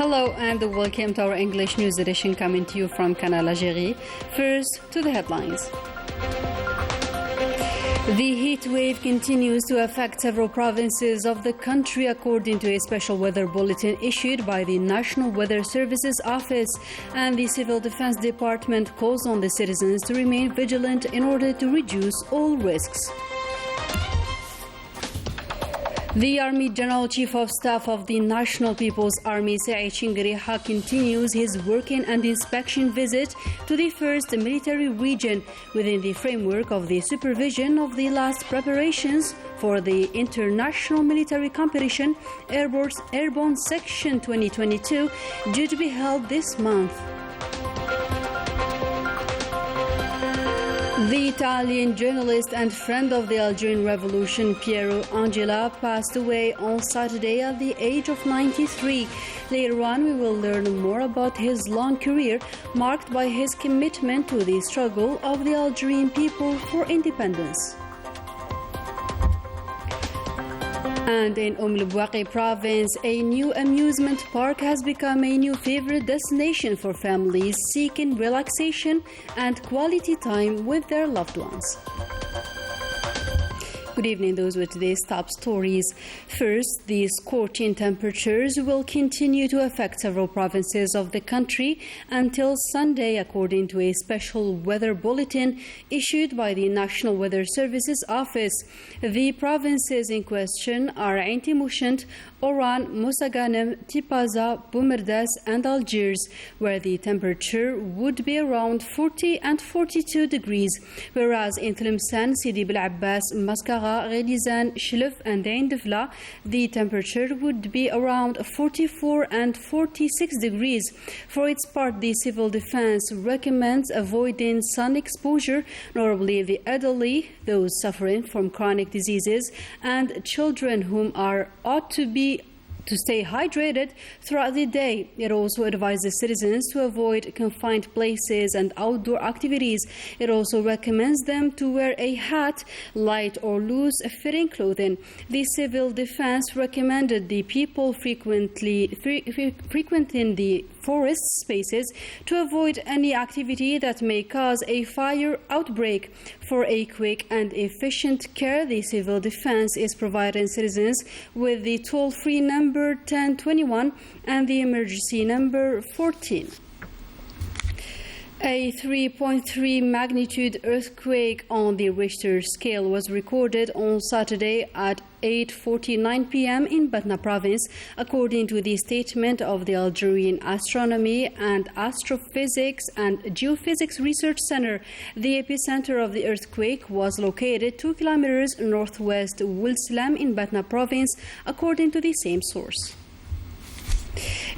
Hello and welcome to our English news edition coming to you from Canal, Algérie. First, to the headlines. The heat wave continues to affect several provinces of the country according to a special weather bulletin issued by the National Weather Services Office, and the Civil Defense Department calls on the citizens to remain vigilant in order to reduce all risks. The Army General Chief of Staff of the National People's Army, Saïd Chingriha, continues his working and inspection visit to the first military region within the framework of the supervision of the last preparations for the international military competition Airborne Section 2022, due to be held this month. The Italian journalist and friend of the Algerian Revolution, Piero Angela, passed away on Saturday at the age of 93. Later on, we will learn more about his long career, marked by his commitment to the struggle of the Algerian people for independence. And in Bouaké province, a new amusement park has become a new favorite destination for families seeking relaxation and quality time with their loved ones. Good evening, those were today's top stories. First, the scorching temperatures will continue to affect several provinces of the country until Sunday, according to a special weather bulletin issued by the National Weather Services Office. The provinces in question are Ain Timushant, Oran, Moussaganem, Tipaza, Boumerdas and Algiers, where the temperature would be around 40 and 42 degrees, whereas in Tlemcen, Sidi Bel Abbas, Mascara, Ghelizan, Shlef and Ain Difla, the temperature would be around 44 and 46 degrees. For its part, the Civil Defense recommends avoiding sun exposure, notably the elderly, those suffering from chronic diseases, and children whom are ought to stay hydrated throughout the day. It also advises citizens to avoid confined places and outdoor activities. It also recommends them to wear a hat, light or loose fitting clothing. The Civil Defense recommended the people frequenting the forest spaces to avoid any activity that may cause a fire outbreak. For a quick and efficient care, the Civil Defense is providing citizens with the toll-free number 1021 and the emergency number 14. A 3.3 magnitude earthquake on the Richter scale was recorded on Saturday at 8:49 p.m. in Batna province, according to the statement of the Algerian Astronomy and Astrophysics and Geophysics Research Center. The epicenter of the earthquake was located 2 kilometers northwest Wilslam in Batna province, according to the same source.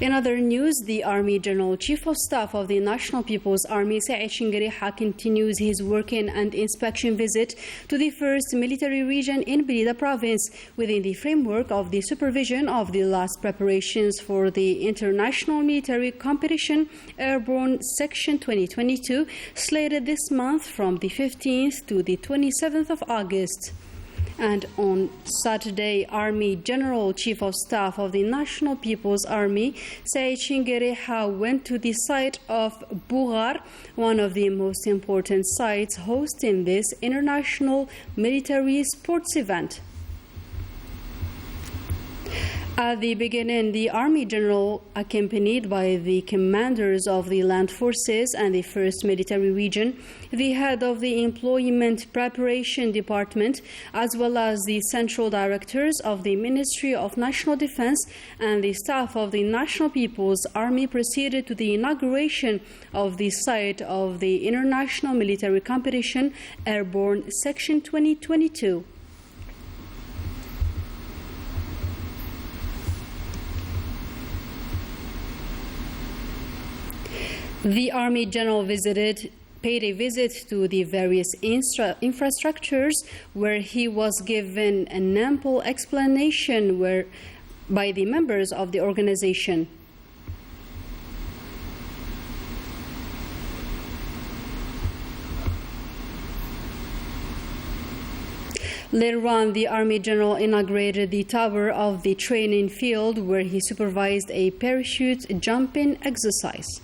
In other news, the Army General Chief of Staff of the National People's Army, Saïd Chingriha, continues his working and inspection visit to the first military region in Blida province within the framework of the supervision of the last preparations for the international military competition Airborne Section 2022, slated this month from the 15th to the 27th of August. And on Saturday, Army General Chief of Staff of the National People's Army, Saïd Chingriha, went to the site of Bougar, one of the most important sites hosting this international military sports event. At the beginning, the Army General, accompanied by the commanders of the land forces and the 1st Military Region, the head of the Employment Preparation Department, as well as the central directors of the Ministry of National Defense and the staff of the National People's Army, proceeded to the inauguration of the site of the International Military Competition Airborne Section 2022. The Army General paid a visit to the various infrastructures, where he was given an ample explanation by the members of the organization. Later on, the Army General inaugurated the tower of the training field where he supervised a parachute jumping exercise.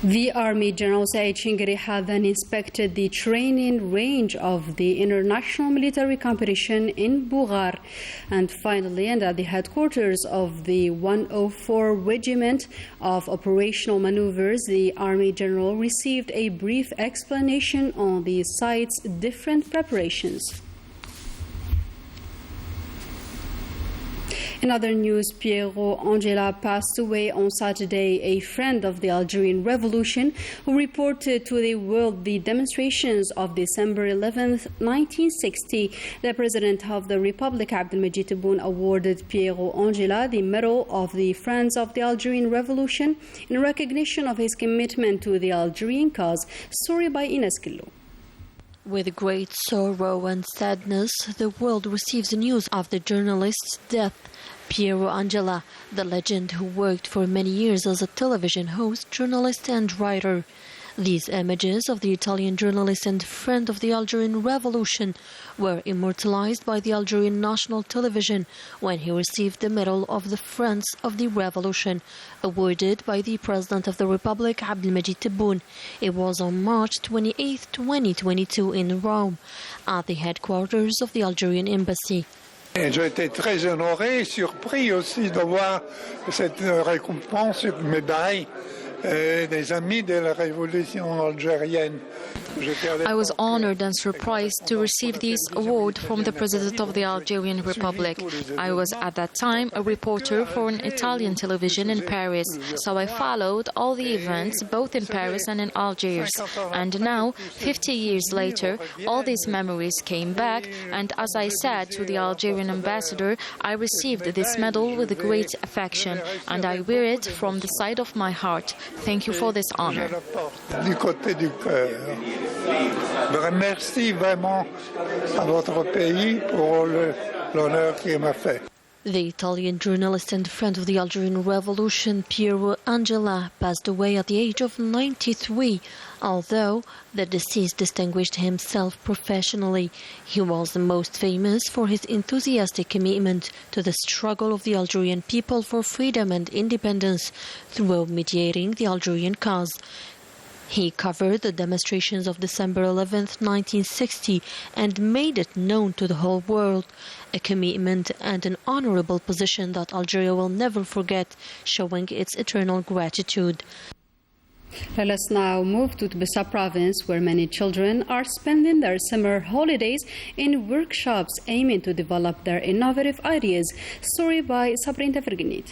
The Army General Saeed Chingari then inspected the training range of the international military competition in Bougar. And finally, and at the headquarters of the 104 Regiment of Operational Maneuvers, the Army General received a brief explanation on the site's different preparations. In other news, Piero Angela passed away on Saturday, a friend of the Algerian Revolution who reported to the world the demonstrations of December 11, 1960. The President of the Republic, Abdelmajid Tebboune, awarded Piero Angela the Medal of the Friends of the Algerian Revolution in recognition of his commitment to the Algerian cause. Story by Ines Killo. With great sorrow and sadness, the world receives the news of the journalist's death. Piero Angela, the legend who worked for many years as a television host, journalist and writer. These images of the Italian journalist and friend of the Algerian Revolution were immortalized by the Algerian national television when he received the Medal of the Friends of the Revolution, awarded by the President of the Republic, Abdelmajid Tebboune. It was on March 28, 2022 in Rome, at the headquarters of the Algerian Embassy. J'ai été très honoré et surpris aussi de voir cette récompense, cette médaille des amis de la révolution algérienne. I was honored and surprised to receive this award from the President of the Algerian Republic. I was at that time a reporter for an Italian television in Paris, so I followed all the events both in Paris and in Algiers. And now, 50 years later, all these memories came back, and as I said to the Algerian ambassador, I received this medal with great affection, and I wear it from the side of my heart. Thank you for this honor. Du côté du cœur. Merci vraiment à votre pays pour l'honneur qu'il m'a fait. The Italian journalist and friend of the Algerian Revolution, Piero Angela, passed away at the age of 93. Although the deceased distinguished himself professionally, he was the most famous for his enthusiastic commitment to the struggle of the Algerian people for freedom and independence through mediating the Algerian cause. He covered the demonstrations of December 11, 1960, and made it known to the whole world, a commitment and an honorable position that Algeria will never forget, showing its eternal gratitude. Let us now move to Tbessa province, where many children are spending their summer holidays in workshops aiming to develop their innovative ideas. Story by Sabrina Ferg.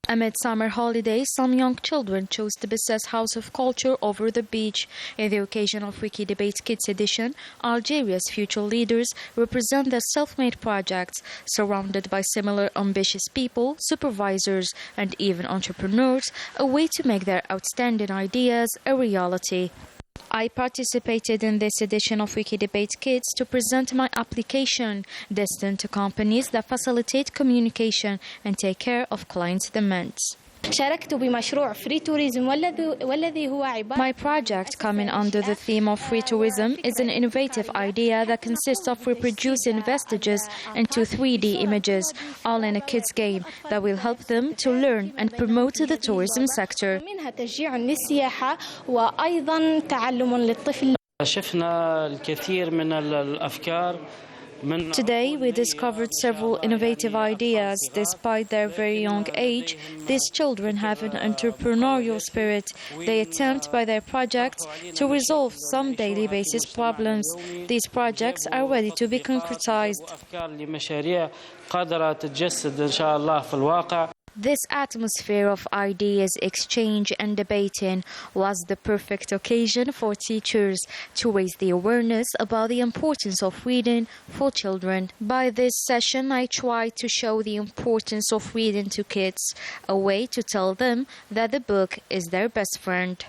Amid summer holidays, some young children chose Tbessa's House of Culture over the beach. In the occasion of Wiki Debates Kids edition, Algeria's future leaders represent their self-made projects, surrounded by similar ambitious people, supervisors, and even entrepreneurs, a way to make their outstanding ideas a reality. I participated in this edition of Wiki Debates Kids to present my application, destined to companies that facilitate communication and take care of clients' demands. My project, coming under the theme of free tourism, is an innovative idea that consists of reproducing vestiges into 3D images, all in a kids' game that will help them to learn and promote the tourism sector. Today, we discovered several innovative ideas. Despite their very young age, these children have an entrepreneurial spirit. They attempt by their projects to resolve some daily basis problems. These projects are ready to be concretized. This atmosphere of ideas exchange and debating was the perfect occasion for teachers to raise the awareness about the importance of reading for children. By this session, I tried to show the importance of reading to kids, a way to tell them that the book is their best friend.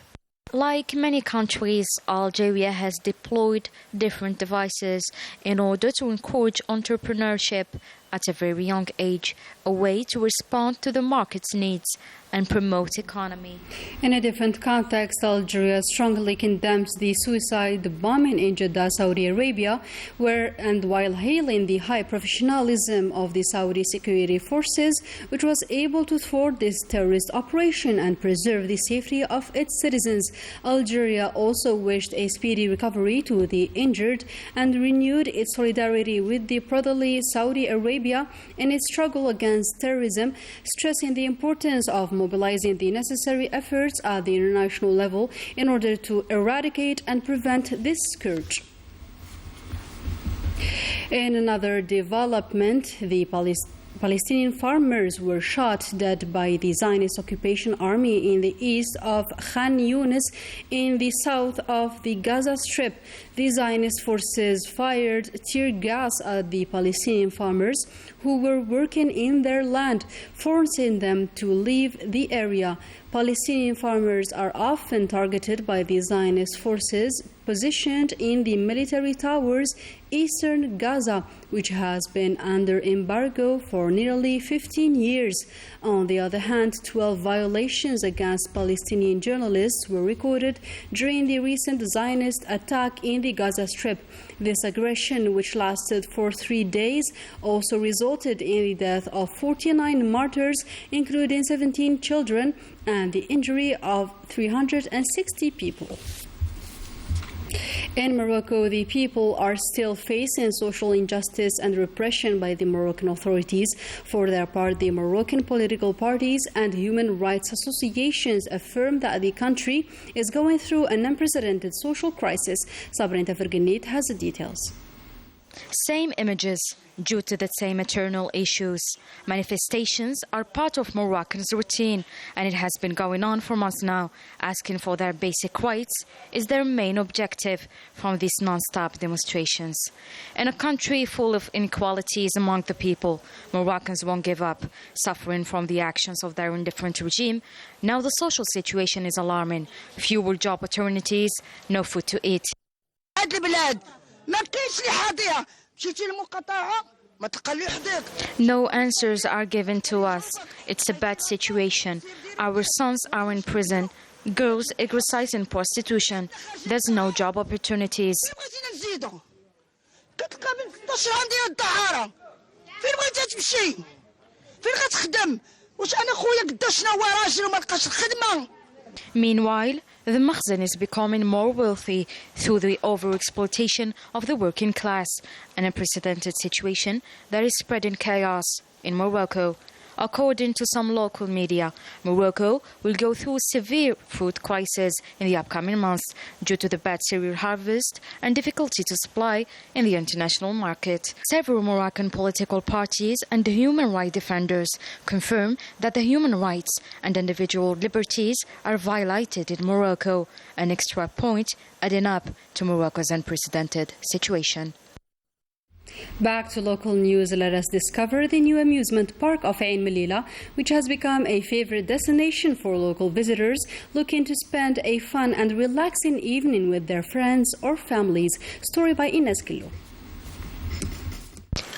Like many countries, Algeria has deployed different devices in order to encourage entrepreneurship at a very young age, a way to respond to the market's needs and promote economy. In a different context, Algeria strongly condemns the suicide bombing in Jeddah, Saudi Arabia, while hailing the high professionalism of the Saudi security forces, which was able to thwart this terrorist operation and preserve the safety of its citizens. Algeria also wished a speedy recovery to the injured and renewed its solidarity with the brotherly Saudi Arabia in its struggle against terrorism, stressing the importance of mobilizing the necessary efforts at the international level in order to eradicate and prevent this scourge. In another development, the Palestinian farmers were shot dead by the Zionist occupation army in the east of Khan Yunis in the south of the Gaza Strip. The Zionist forces fired tear gas at the Palestinian farmers who were working in their land, forcing them to leave the area. Palestinian farmers are often targeted by the Zionist forces positioned in the military towers eastern Gaza, which has been under embargo for nearly 15 years. On the other hand, 12 violations against Palestinian journalists were recorded during the recent Zionist attack in the Gaza Strip. This aggression, which lasted for 3 days, also resulted in the death of 49 martyrs, including 17 children, and the injury of 360 people. In Morocco, the people are still facing social injustice and repression by the Moroccan authorities. For their part, the Moroccan political parties and human rights associations affirm that the country is going through an unprecedented social crisis. Sabrina Ferg has the details. Same images due to the same eternal issues. Manifestations are part of Moroccans' routine, and it has been going on for months now. Asking for their basic rights is their main objective from these non-stop demonstrations. In a country full of inequalities among the people, Moroccans won't give up. Suffering from the actions of their indifferent regime, now the social situation is alarming. Fewer job opportunities, no food to eat. No answers are given to us. It's a bad situation. Our sons are in prison. Girls exercise in prostitution. There's no job opportunities. Meanwhile, the Makhzen is becoming more wealthy through the overexploitation of the working class, an unprecedented situation that is spreading chaos in Morocco. According to some local media, Morocco will go through a severe food crisis in the upcoming months due to the bad cereal harvest and difficulty to supply in the international market. Several Moroccan political parties and human rights defenders confirm that the human rights and individual liberties are violated in Morocco, an extra point adding up to Morocco's unprecedented situation. Back to local news, let us discover the new amusement park of Ain Melila, which has become a favorite destination for local visitors looking to spend a fun and relaxing evening with their friends or families. Story by Ines Gillo.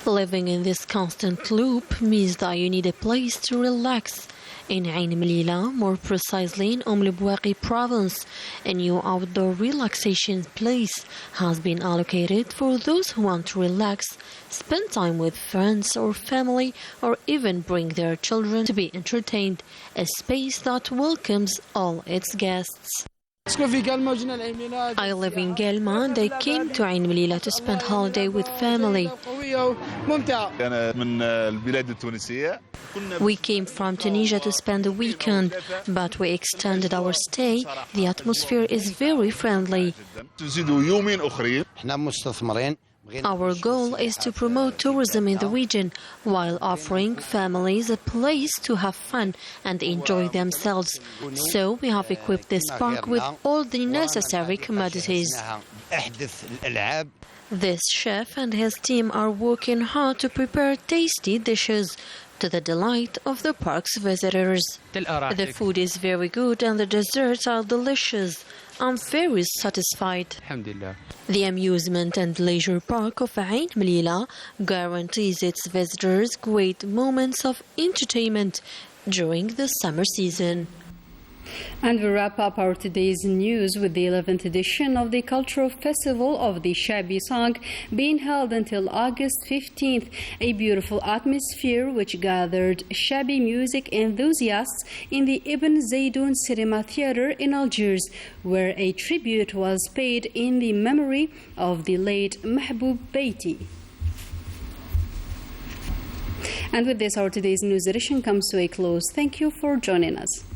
Living in this constant loop means that you need a place to relax. In Ain Melila, more precisely in Bouaqi province, a new outdoor relaxation place has been allocated for those who want to relax, spend time with friends or family, or even bring their children to be entertained, a space that welcomes all its guests. I live in Gelma and I came to Ain Melila to spend holiday with family. We came from Tunisia to spend the weekend, but we extended our stay. The atmosphere is very friendly. Our goal is to promote tourism in the region while offering families a place to have fun and enjoy themselves. So we have equipped this park with all the necessary commodities. This chef and his team are working hard to prepare tasty dishes. to the delight of the park's visitors. The food is very good and the desserts are delicious. I'm very satisfied. The amusement and leisure park of Ain Melila guarantees its visitors great moments of entertainment during the summer season. And we wrap up our today's news with the 11th edition of the Cultural Festival of the Shabi Song being held until August 15th, a beautiful atmosphere which gathered Shabi music enthusiasts in the Ibn Zaydoun Cinema Theatre in Algiers, where a tribute was paid in the memory of the late Mahbub Beiti. And with this, our today's news edition comes to a close. Thank you for joining us.